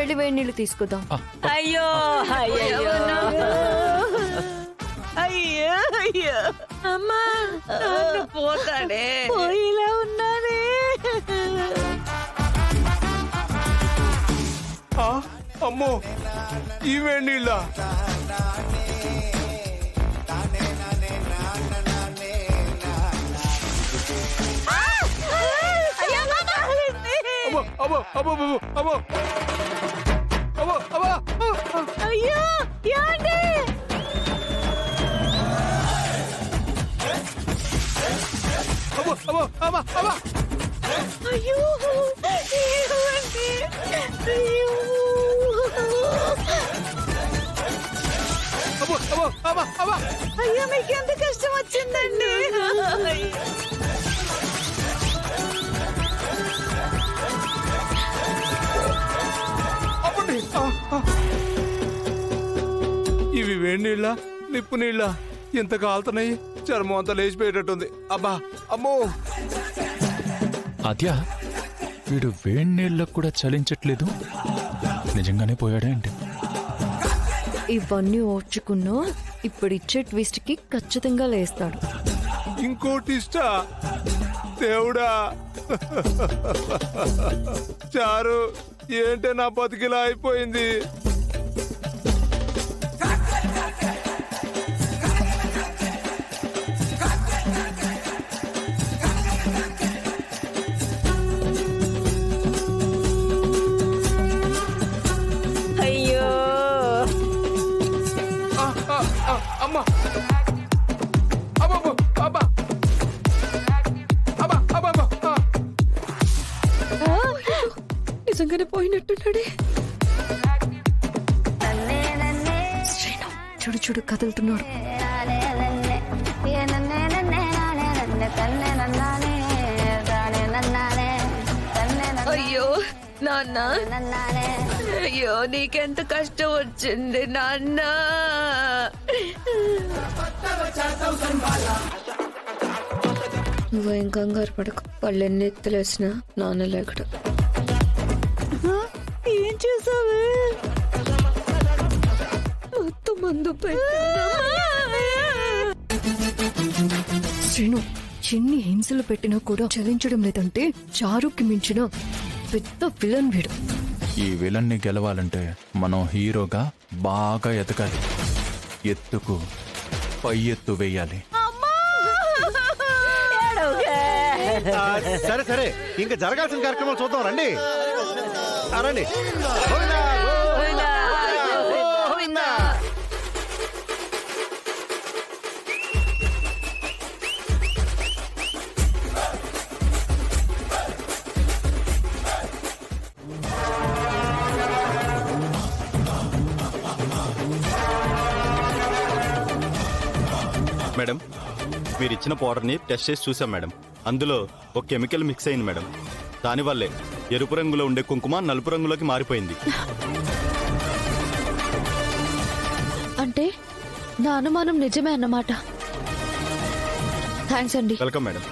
వెళ్ళి వేడి నీళ్ళు తీసుకుందాం. అయ్యో అయ్యో అయ్యో అయ్యో అమ్మా పోతాడే పోయిలా ఉన్నానే. అమ్మో ఈ వేడి నీళ్ళ అయ్యో యాండి అయ్యో అయ్యో మీకు ఎంత కష్టం వచ్చిందండి. ఇవి వేడి నీళ్ళ నిప్పు నీళ్ళ ఎంత కాలుతున్నాయి, చర్మం అంతా లేచిపోయేటట్టుంది. అబ్బా అమ్మో. అద్యా వీడు వేడి నీళ్ళకు కూడా చలించట్లేదు. నిజంగానే పోయాడా ఏంటి? ఇవన్నీ ఓర్చుకున్నా ఇప్పుడు ఇచ్చే ట్విస్ట్ కి ఖచ్చితంగా లేస్తాడు. ఇంకోటి ఇష్టా దేవుడా. చారు ఏంటే నా బతికిలా అయిపోయింది. అయ్యో అమ్మా అబ్బా అబ్బా అబ్బా అబ్బా అబ్బా. నిజంగానే పోయినట్టున్నాడే. శ్రీను చూడు చూడు కదులుతున్నాడు. అయ్యో నాన్న, అయ్యో నీకెంత కష్టం వచ్చింది నాన్న. నువ్వేం కంగారు పడకు, వాళ్ళు ఎన్ని ఎత్తులేసినా నాన్న లేకడు. ఏం చేసావే? మొత్తం మందు శ్రీను ఎన్ని హింసలు పెట్టినా కూడా చలించడం లేదంటే చారుకి మించిన పెద్ద విలన్ వీడు. ఈ విలన్ని గెలవాలంటే మనం హీరోగా బాగా ఎదగాలి. ఎత్తుకు పై ఎత్తు వేయాలి. సరే సరే ఇంకా జరగాల్సిన కార్యక్రమాలు చూద్దాం రండి. రండి. గోవిందా, గోవిందా, గోవిందా. మేడం మీరు ఇచ్చిన పౌడర్ని టెస్ట్ చేసి చూసాం మేడం. అందులో ఒక కెమికల్ మిక్స్ అయింది మేడం. దానివల్లే ఎరుపు రంగులో ఉండే కుంకుమ నలుపు రంగులోకి మారిపోయింది. అంటే నా అనుమానం నిజమే అన్నమాట. థ్యాంక్స్ అండి. Welcome madam.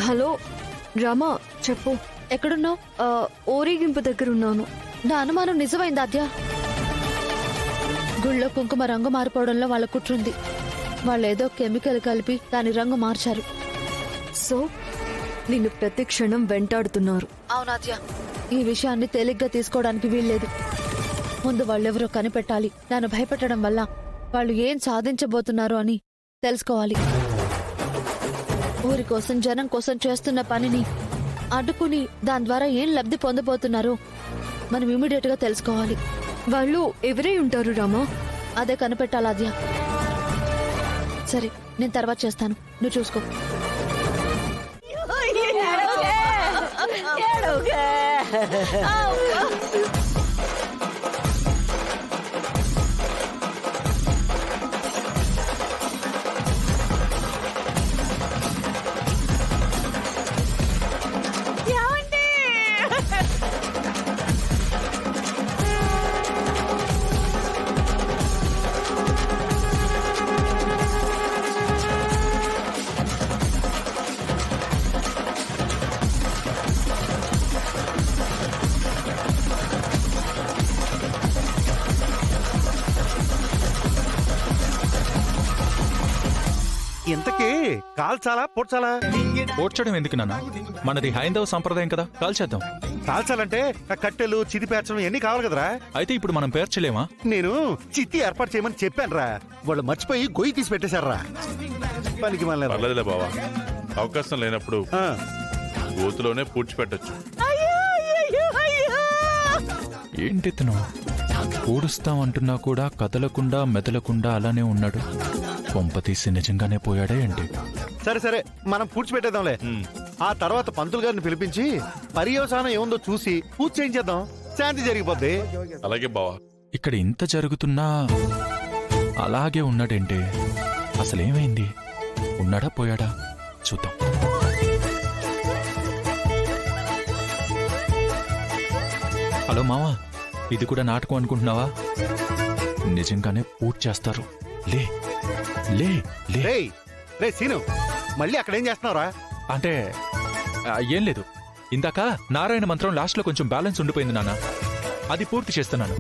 హలో రామా, చెప్పు. ఎక్కడున్నావు? ఊరేగింపు దగ్గర ఉన్నాను. నా అనుమానం నిజమైంది ఆద్య. గుళ్ళో కుంకుమ రంగు మారిపోవడంలో వాళ్ళ కుట్రుంది. వాళ్ళు ఏదో కెమికల్ కలిపి దాని రంగు మార్చారు. సో నిన్ను ప్రతి క్షణం వెంటాడుతున్నారు. అవునాద్య, ఈ విషయాన్ని తేలిగ్గా తీసుకోవడానికి వీల్లేదు. ముందు వాళ్ళెవరో కనిపెట్టాలి. నన్ను భయపెట్టడం వల్ల వాళ్ళు ఏం సాధించబోతున్నారు అని తెలుసుకోవాలి. ఊరి కోసం జనం కోసం చేస్తున్న పనిని అడ్డుకుని దాని ద్వారా ఏం లబ్ధి పొందబోతున్నారో మనం ఇమీడియట్ గా తెలుసుకోవాలి. వాళ్ళు ఎవరై ఉంటారు రామా? అదే కనిపెట్టాలి ఆద్య. సరే, నేను తర్వాత చేస్తాను, నువ్వు చూసుకో. ఇంతకీ కాల్చాలా పొడ్చాలా? ఓడ్చడం ఎందుకు నాన్న? మనది హైందవ సంప్రదాయం కదా, కాల్చేద్దాం. కాల్చాలంటే ఆ కట్టెలు చితి పేర్చడం ఇవన్నీ కావాలి కదరా. అయితే ఇప్పుడు మనం పేర్చలేమా? నేను చిత్తి ఏర్పాటు చేయమని చెప్పానురా, వాళ్ళు మర్చిపోయి గొయ్యి తీసి పెట్టేశారా. పనికి మళ్ళీ పర్లేదులే బావా, అవకాశం లేనప్పుడు గోతులోనే పూడ్చిపెట్టొచ్చు. అయ్యో అయ్యో అయ్యో ఏంటి ఇతను పూడుస్తామంటున్నా కూడా కదలకుండా మెదలకుండా అలానే ఉన్నాడు. కొంపతీసి నిజంగానే పోయాడే ఏంటి? సరే సరే, మనం పూడ్చిపెట్టేద్దాంలే. ఆ తర్వాత పంతులు గారిని పిలిపించి పర్యవసానం ఏముందో చూసి పూజ చేయించేద్దాం, శాంతి జరిగిపోద్ది. అలాగే బావా. ఇక్కడ ఇంత జరుగుతున్నా అలాగే ఉన్నాడేంటి? అసలేమైంది? ఉన్నాడా పోయాడా చూద్దాం. హలో మావా, ఇది కూడా నాటకం అనుకుంటున్నావా? నిజంగానే పూజ చేస్తారు. లే లే లే. రేయ్ రే సీను, మళ్ళీ అక్కడ ఏం చేస్తున్నావురా? అంటే ఏం లేదు, ఇందాక నారాయణ మంత్రం లాస్ట్లో కొంచెం బ్యాలెన్స్ ఉండిపోయింది నాన్న, అది పూర్తి చేస్తున్నాను.